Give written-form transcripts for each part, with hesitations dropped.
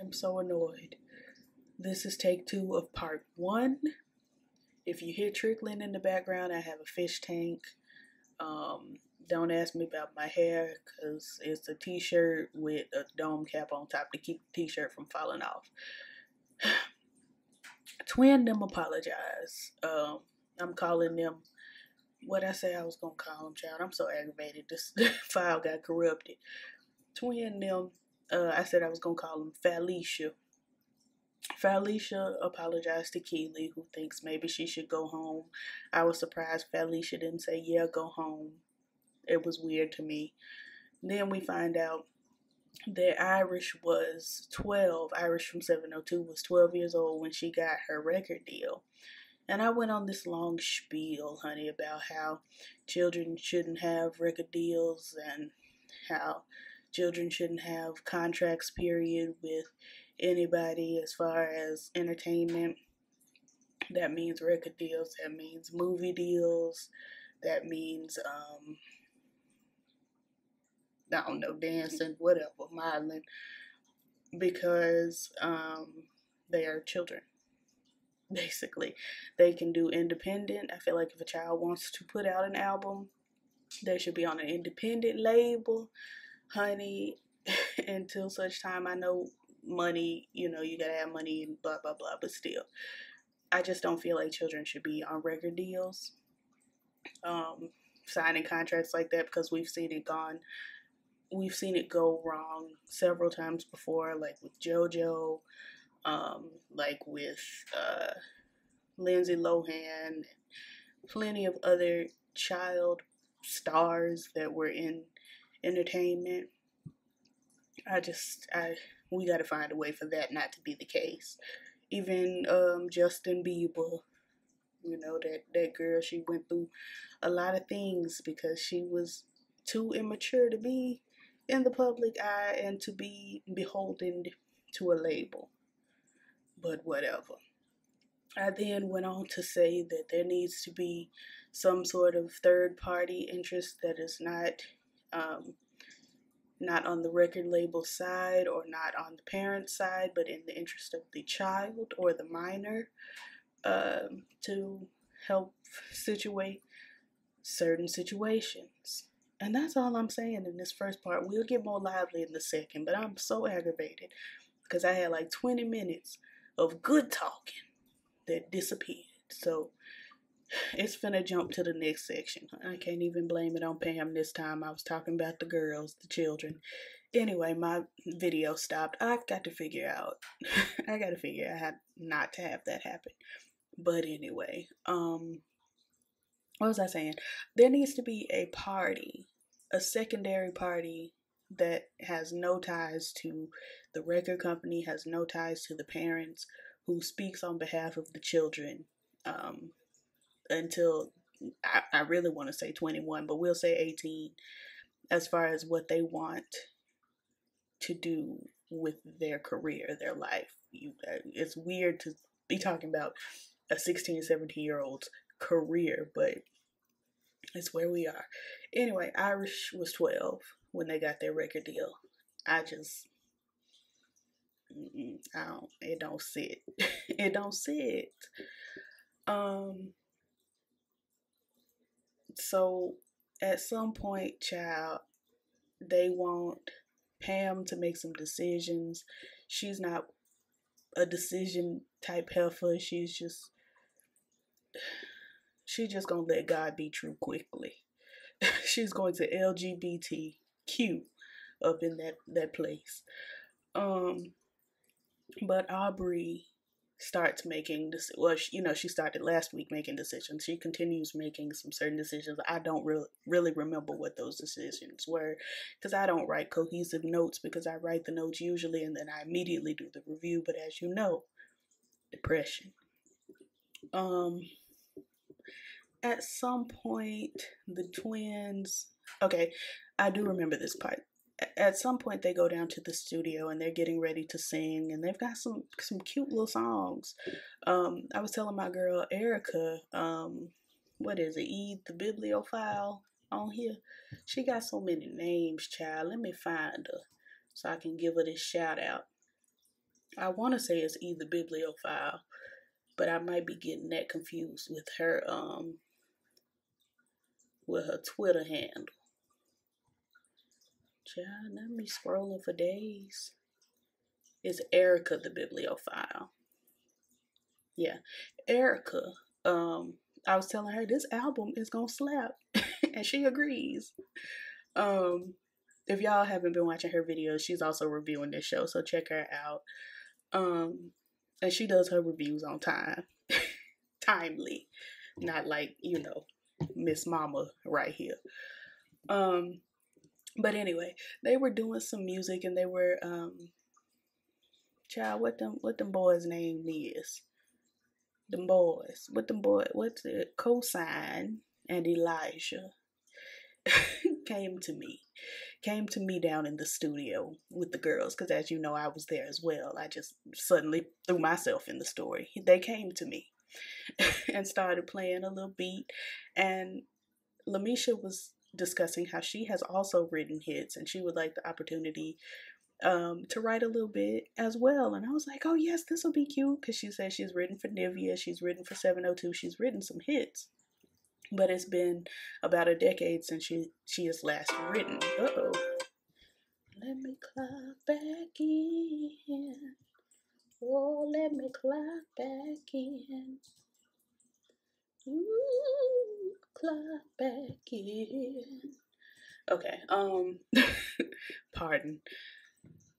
I'm so annoyed. This is take 2 of part 1. If you hear trickling in the background, I have a fish tank. Don't ask me about my hair because it's a t-shirt with a dome cap on top to keep the t-shirt from falling off. Twin them apologize. I'm calling them what I say I was gonna call them, child. I'm so aggravated. This file got corrupted. Twin them, I said I was gonna call them Felicia. Felicia apologized to Keely, who thinks maybe she should go home. I was surprised Felicia didn't say, yeah, go home. It was weird to me. Then we find out that Irish was 12. Irish from 702 was 12 years old when she got her record deal. And I went on this long spiel, honey, about how children shouldn't have record deals and how children shouldn't have contracts, period, with anybody as far as entertainment. That means record deals, that means movie deals, that means, I don't know, dancing, whatever, modeling, because they are children. Basically, they can do independent. I feel like if a child wants to put out an album, they should be on an independent label, honey. Until such time, I know money, you gotta have money and blah blah blah, but still, I just don't feel like children should be on record deals, signing contracts like that, because we've seen it go wrong several times before, like with JoJo, like with Lindsay Lohan, plenty of other child stars that were in entertainment. We gotta find a way for that not to be the case. Even Justin Bieber, that girl, she went through a lot of things because she was too immature to be in the public eye and to be beholden to a label. But whatever. I then went on to say that there needs to be some sort of third-party interest that is not on the record label side or not on the parent side, but in the interest of the child or the minor, to help situate certain situations. And that's all I'm saying in this first part. We'll get more lively in the second, but I'm so aggravated because I had like 20 minutes of good talking that disappeared. So it's finna jump to the next section. I can't even blame it on Pam this time. I was talking about the girls, the children. Anyway, my video stopped. I've got to figure out how not to have that happen. But anyway, what was I saying? There needs to be a party, a secondary party that has no ties to the record company, has no ties to the parents, who speaks on behalf of the children, until, I really want to say 21, but we'll say 18, as far as what they want to do with their career, their life. It's weird to be talking about a 16, 17-year-old's career, but it's where we are. Anyway, Irish was 12 when they got their record deal. It don't sit. It don't sit. So at some point, child, they want Pam to make some decisions. She's not a decision type heifer. She's just gonna let God be true quickly. She's going to LGBTQ up in that place. But Aubrey starts making this. Well, she started last week making decisions. She continues making some certain decisions. I don't really remember what those decisions were, because I don't write cohesive notes, because I write the notes usually and then I immediately do the review. But as you know, depression. At some point, the twins. Okay, I do remember this part. At some point, they go down to the studio and they're getting ready to sing, and they've got some cute little songs. I was telling my girl Erica, what is it, Eve the Bibliophile on here? She got so many names, child. Let me find her so I can give her this shout out. I want to say it's either Bibliophile, but I might be getting that confused with her Twitter handle. Child, not me scrolling for days. It's Erica the Bibliophile. Yeah, Erica. I was telling her this album is gonna slap, and she agrees. If y'all haven't been watching her videos, she's also reviewing this show, so check her out. And she does her reviews on time, timely, not like Miss Mama right here. But anyway, they were doing some music, and they were child, what them boys' name is? Them boys, what's it? Cosign and Elijah came to me down in the studio with the girls, because as you know, I was there as well. I just suddenly threw myself in the story. They came to me and started playing a little beat, and Lamisha was discussing how she has also written hits, and she would like the opportunity to write a little bit as well. And I was like, oh yes, this will be cute, because she said she's written for Nivea, she's written for 702, she's written some hits. But it's been about a decade since she has last written. Uh-oh. Let me clock back in. Oh, let me clock back in. Ooh, clock back in. Okay, pardon.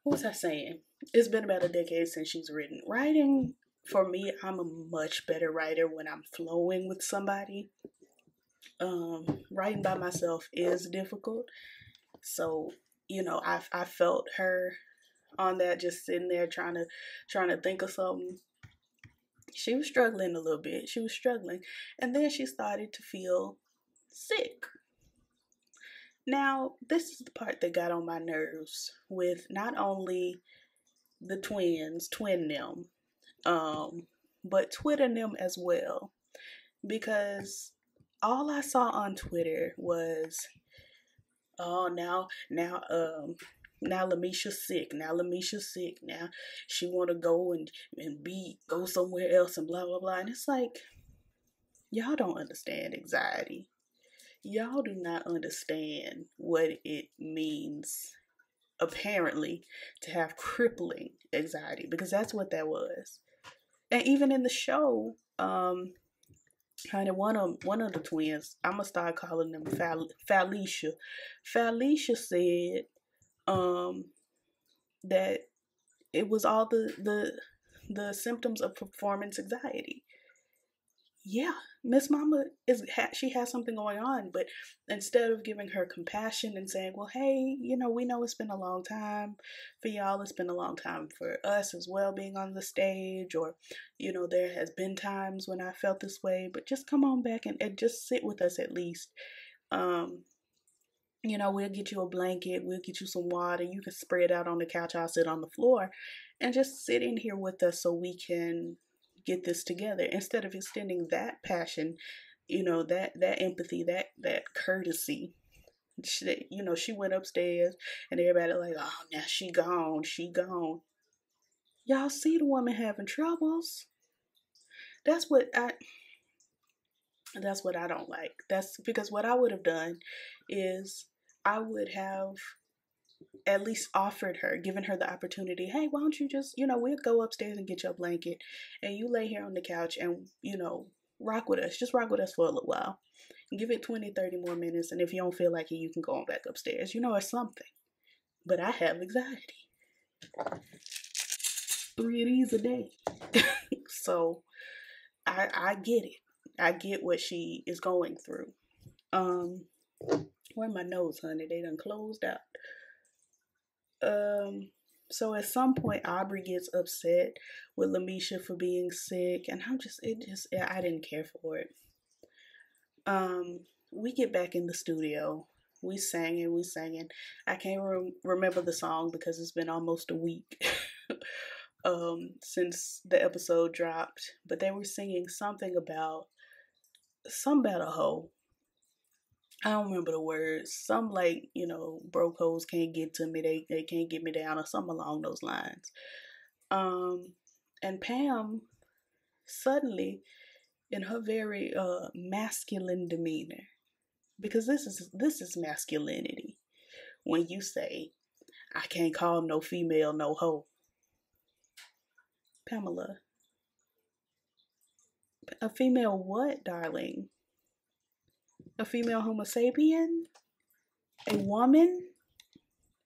What was I saying? It's been about a decade since she's written. Writing, for me, I'm a much better writer when I'm flowing with somebody. Writing by myself is difficult. So, I felt her on that, just sitting there trying to think of something. She was struggling a little bit. She was struggling. And then she started to feel sick. Now, this is the part that got on my nerves with not only the twin them, but Twitter them as well. Because all I saw on Twitter was, oh, now Lamisha's sick. Now Lamisha's sick. Now she want to go and go somewhere else and blah, blah, blah. And it's like, y'all don't understand anxiety. Y'all do not understand what it means, apparently, to have crippling anxiety, because that's what that was. And even in the show, kind of one of the twins, I'm gonna start calling them Felicia. Felicia said that it was all the symptoms of performance anxiety. Yeah, Miss Mama she has something going on, but instead of giving her compassion and saying, well, hey, we know it's been a long time for y'all, it's been a long time for us as well being on the stage, or there has been times when I felt this way, but just come on back and just sit with us at least. We'll get you a blanket, we'll get you some water, you can spread out on the couch, I'll sit on the floor, and just sit in here with us so we can get this together. Instead of extending that passion, that empathy, that courtesy. She went upstairs and everybody like, oh, now she gone. Y'all see the woman having troubles. That's what I don't like. That's because what I would have done is I would have at least offered her, given her the opportunity, hey, why don't you just, we'll go upstairs and get your blanket and you lay here on the couch and, rock with us. Just rock with us for a little while. Give it 20, 30 more minutes, and if you don't feel like it, you can go on back upstairs, or something. But I have anxiety. 3 of these a day. So I get it. I get what she is going through. Where my nose, honey? They done closed out. So at some point, Aubrey gets upset with Lamisha for being sick, and I didn't care for it. We get back in the studio. We singing. I can't remember the song because it's been almost a week since the episode dropped. But they were singing something about a hoe. I don't remember the words. Some broke hoes can't get to me. They can't get me down, or something along those lines. And Pam suddenly, in her very masculine demeanor, because this is masculinity. When you say, I can't call no female no hoe. Pamela, a female what, darling? A female Homo sapien? A woman?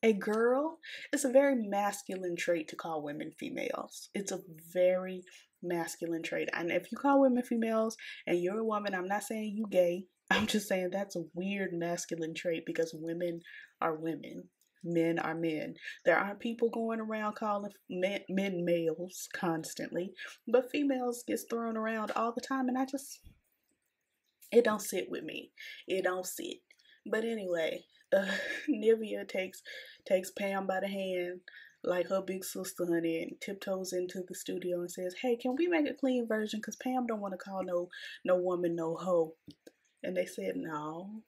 A girl? It's a very masculine trait to call women females. It's a very masculine trait. And if you call women females and you're a woman, I'm not saying you gay. I'm just saying that's a weird masculine trait because women are women. Men are men. There aren't people going around calling men males constantly, but females gets thrown around all the time, and it don't sit with me. It don't sit. But anyway, Nivea takes Pam by the hand like her big sister, honey, and tiptoes into the studio and says, "Hey, can we make a clean version? Cause Pam don't want to call no woman no hoe." And they said no.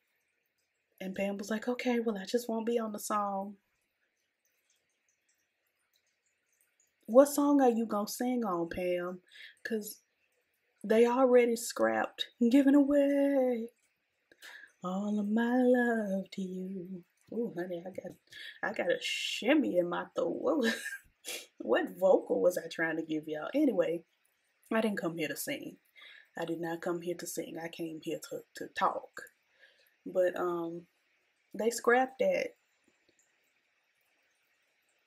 And Pam was like, "Okay, well, I just won't be on the song." What song are you gonna sing on, Pam? Cause they already scrapped "Giving Away All of My Love to You." Oh, honey, I got a shimmy in my throat. What vocal was I trying to give y'all? Anyway, I didn't come here to sing. I did not come here to sing. I came here to talk. But they scrapped that.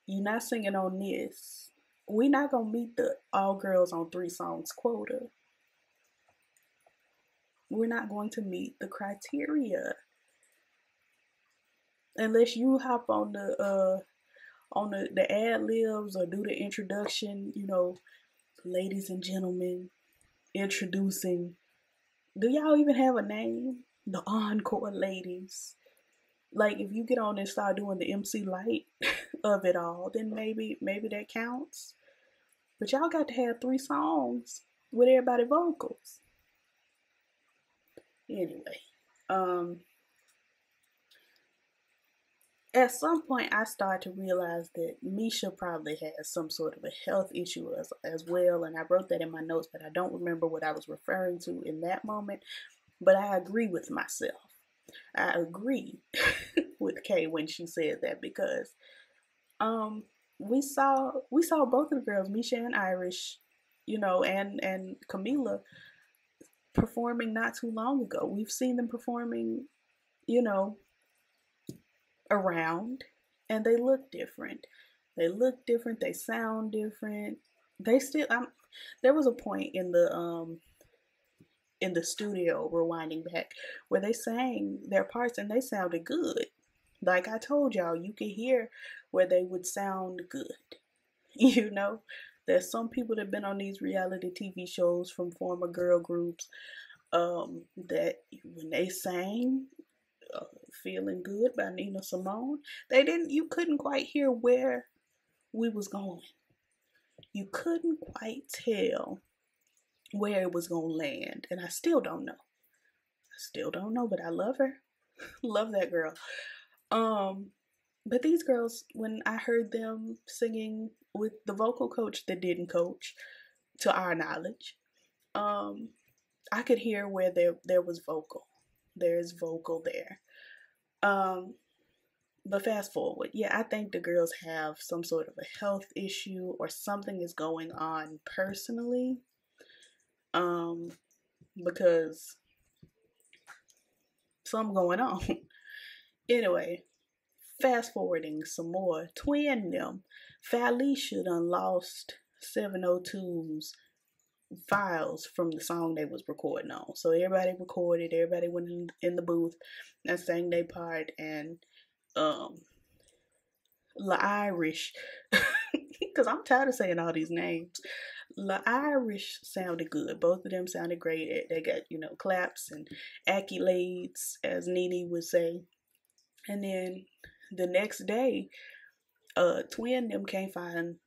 You're not singing on this. We're not gonna meet the all girls on 3 songs quota. We're not going to meet the criteria unless you hop on the ad libs or do the introduction. Ladies and gentlemen, introducing. Do y'all even have a name? The Encore ladies. Like, if you get on and start doing the MC Light of it all, then maybe that counts. But y'all got to have 3 songs with everybody vocals. Anyway, at some point I started to realize that Misha probably has some sort of a health issue as well, and I wrote that in my notes, but I don't remember what I was referring to in that moment. But I agree with myself. I agree with Kay when she said that, because we saw both of the girls, Misha and Irish, and Camila, performing not too long ago. We've seen them performing, around, and they look different. They sound different. They still there was a point in the studio, rewinding back, where they sang their parts and they sounded good. Like I told y'all, you could hear where they would sound good. There's some people that have been on these reality TV shows from former girl groups, that when they sang Feeling Good by Nina Simone, you couldn't quite hear where we was going. You couldn't quite tell where it was gonna land, and I still don't know. But I love her. Love that girl. But these girls, when I heard them singing with the vocal coach that didn't coach, to our knowledge, I could hear where there was vocal. There is vocal there. But fast forward, I think the girls have some sort of a health issue or something is going on personally. Because something going on. Anyway, fast forwarding some more. Twin them, Felicia done lost 702's files from the song they was recording on. So everybody recorded, everybody went in the booth and sang their part, and La Irish, because I'm tired of saying all these names. La Irish sounded good. Both of them sounded great. They got, claps and accolades, as Nene would say. And then the next day, Twin them can't find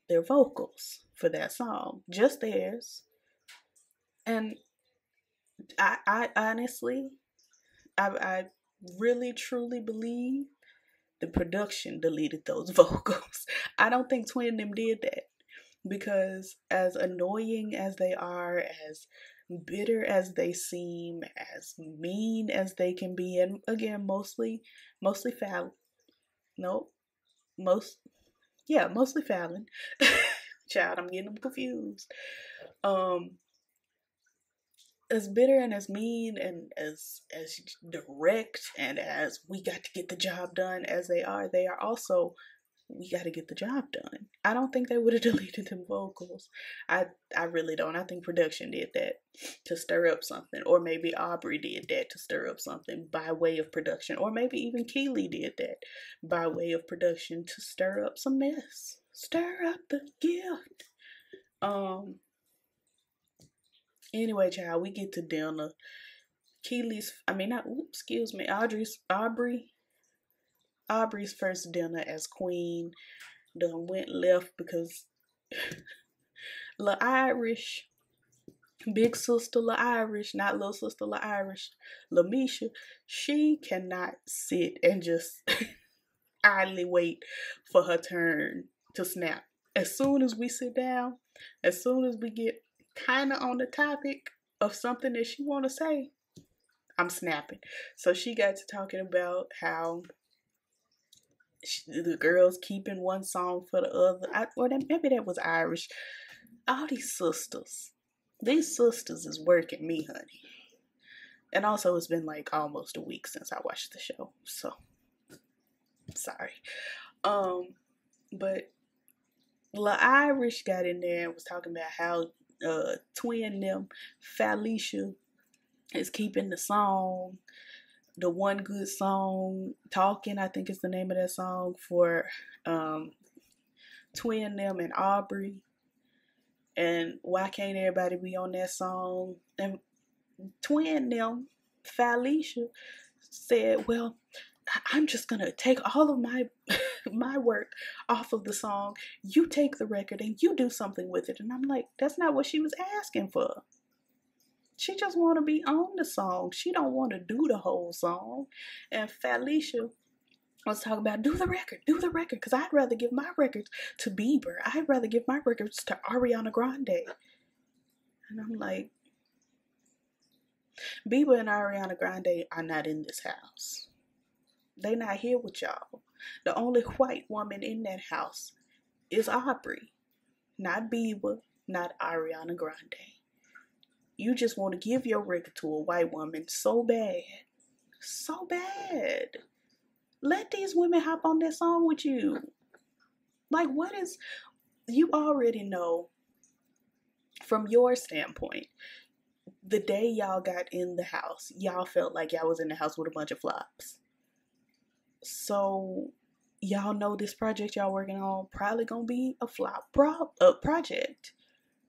their vocals for that song, just theirs. And I honestly, I really truly believe the production deleted those vocals. I don't think Twin them did that. Because as annoying as they are, as bitter as they seem, as mean as they can be, and again, mostly Fallon. Nope, most mostly Fallon. Child, I'm getting them confused. Um, as bitter and as mean and as direct and as we got to get the job done as they are also we got to get the job done. I don't think they would have deleted them vocals. I really don't. I think production did that to stir up something, or maybe Aubrey did that to stir up something by way of production, or maybe even Keely did that by way of production to stir up some mess, stir up the gift. Anyway, child, we get to dinner. Keely's, I mean, not, excuse me, Aubrey's first dinner as queen done went left because La Irish, big sister La Irish, not little sister La Irish, Lamisha, she cannot sit and just idly wait for her turn to snap. As soon as we sit down, as soon as we get kind of on the topic of something that she want to say, I'm snapping. So she got to talking about how the girls keeping one song for the other. Maybe that was Irish. All these sisters is working me, honey. And also, it's been like almost a week since I watched the show, so sorry. But La Irish got in there and was talking about how twin them Felicia is keeping the song, the one good song, Talking, I think is the name of that song, for twin them and Aubrey. And why can't everybody be on that song? And twin them, Felicia, said, well, I'm just gonna take all of my work off of the song. You take the record and you do something with it. And I'm like, that's not what she was asking for. She just want to be on the song. She don't want to do the whole song. And Felicia was talking about, do the record, because I'd rather give my records to Bieber. I'd rather give my records to Ariana Grande. And I'm like, Bieber and Ariana Grande are not in this house. They not here with y'all. The only white woman in that house is Aubrey. Not Bieber, not Ariana Grande. You just want to give your record to a white woman so bad. So bad. Let these women hop on that song with you. Like, what is... You already know, from your standpoint, the day y'all got in the house, y'all felt like y'all was in the house with a bunch of flops. So, y'all know this project y'all working on probably gonna be a flop project.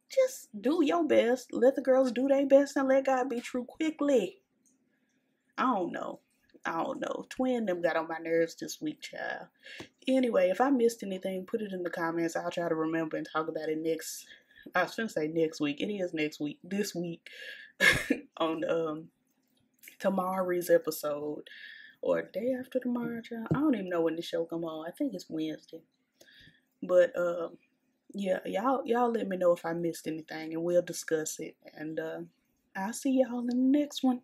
Just do your best. Let the girls do their best and let God be true quickly. I don't know. Twin them got on my nerves this week, child. Anyway, if I missed anything, put it in the comments. I'll try to remember and talk about it next. I was gonna say next week. It is next week. This week on tomorrow's episode. Or day after tomorrow, child. I don't even know when the show come on. I think it's Wednesday. But yeah, y'all let me know if I missed anything and we'll discuss it. And I'll see y'all in the next one.